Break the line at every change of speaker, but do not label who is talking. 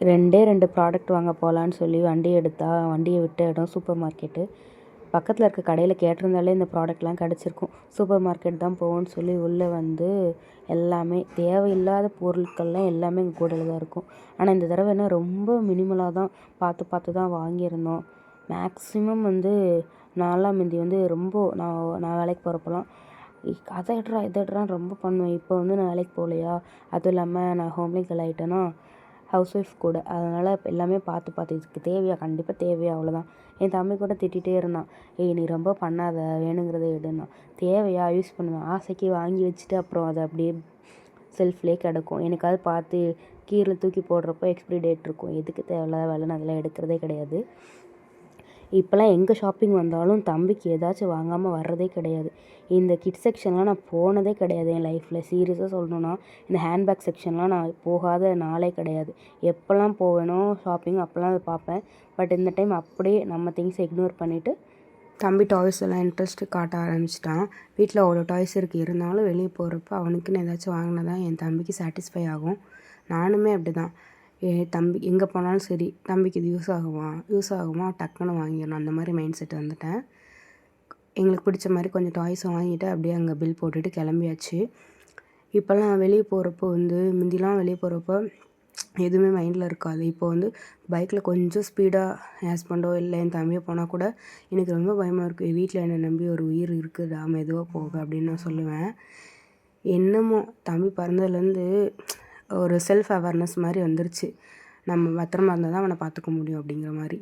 2 product வாங்க போகலான்னு சொல்லி வண்டியை விட்ட இடம் சூப்பர் மார்க்கெட்டு. பக்கத்தில் இருக்க கடையில் கேட்டிருந்தாலே இந்த ப்ராடக்ட்லாம் கிடச்சிருக்கும். சூப்பர் மார்க்கெட் தான் போவோன்னு சொல்லி உள்ளே வந்து எல்லாமே தேவையில்லாத பொருட்கள்லாம் எல்லாமே எங்கள் கூடையில் தான் இருக்கும். ஆனால் இந்த தடவை என்ன ரொம்ப மினிமலாக தான் பார்த்து தான் வாங்கியிருந்தோம். மேக்ஸிமம் வந்து நான்லாம் முந்தி வந்து ரொம்ப நான் வேலைக்கு போகிறப்பலாம் அதை எடுறா இதை எடுறான்னு ரொம்ப பண்ணுவேன். இப்போ வந்து நான் வேலைக்கு போகலையா, அதுவும் இல்லாமல் நான் ஹோம்லி கேர்ள் ஆகிட்டேன்னா, ஹவுஸ் ஒய்ஃப் கூட. அதனால் இப்போ எல்லாமே பார்த்து இதுக்கு தேவையா, கண்டிப்பாக தேவையா, அவ்வளோதான். என் தம்பி கூட திட்டிகிட்டே இருந்தான், ஏய் நீ ரொம்ப பண்ணாத, வேணுங்கிறத எடுன்னா. தேவையா, யூஸ் பண்ணுவேன், ஆசைக்கு வாங்கி வச்சுட்டு அப்புறம் அதை அப்படியே செல்ஃப்லேயே கிடக்கும். எனக்காவது பார்த்து கீழே தூக்கி போடுறப்போ எக்ஸ்பிரி டேட் இருக்கும். எதுக்கு தேவையில்லாத வேலைன்னு அதெல்லாம் எடுக்கிறதே கிடையாது. இப்போலாம் எங்கே ஷாப்பிங் வந்தாலும் தம்பிக்கு ஏதாச்சும் வாங்காமல் வர்றதே கிடையாது. இந்த கிட்ஸ் செக்ஷன்லாம் நான் போனதே கிடையாது என் லைஃப்பில். சீரியஸாக சொல்லணுன்னா இந்த ஹேண்ட்பேக் செக்ஷன்லாம் நான் போகாத நாளே கிடையாது. எப்போல்லாம் போவேனோ ஷாப்பிங் அப்போல்லாம் அதை பார்ப்பேன். பட் இந்த டைம் அப்படியே நம்ம திங்ஸை இக்னோர் பண்ணிவிட்டு தம்பி டாய்ஸ் எல்லாம் இன்ட்ரெஸ்ட்டு காட்ட ஆரம்பிச்சிட்டான். வீட்டில் அவ்வளோ டாய்ஸ் இருக்குது, இருந்தாலும் வெளியே போகிறப்ப அவனுக்குன்னு ஏதாச்சும் வாங்கினா தான் என் தம்பிக்கு சாட்டிஸ்ஃபை ஆகும். நானுமே அப்படி தான். தம்பி எங்கே போனாலும் சரி, தம்பிக்கு இது யூஸ் ஆகுமா டக்குன்னு வாங்கிடணும், அந்த மாதிரி மைண்ட் செட் வந்துட்டேன். எங்களுக்கு பிடிச்ச மாதிரி கொஞ்சம் டாய்ஸை வாங்கிட்டு அப்படியே அங்கே பில் போட்டுட்டு கிளம்பியாச்சு. இப்போல்லாம் வெளியே போகிறப்போ வந்து முந்திலாம் வெளியே போகிறப்போ எதுவுமே மைண்டில் இருக்காது. இப்போ வந்து பைக்கில் கொஞ்சம் ஸ்பீடாக ஹஸ்பண்டோ இல்லை என் தம்பியோ போனால் கூட எனக்கு ரொம்ப பயமாக இருக்குது. வீட்டில் என்னை நம்பி ஒரு உயிர் இருக்குதா, மெதுவாக போக அப்படின்னு நான் சொல்லுவேன். என்னமோ தம்பி பிறந்ததுலேருந்து ஒரு செல்ஃப் அவேர்னஸ் மாதிரி வந்துருச்சு. நம்ம பத்திரமா இருந்தால் தான் அவனை பார்த்துக்க முடியும் அப்படிங்கிற மாதிரி.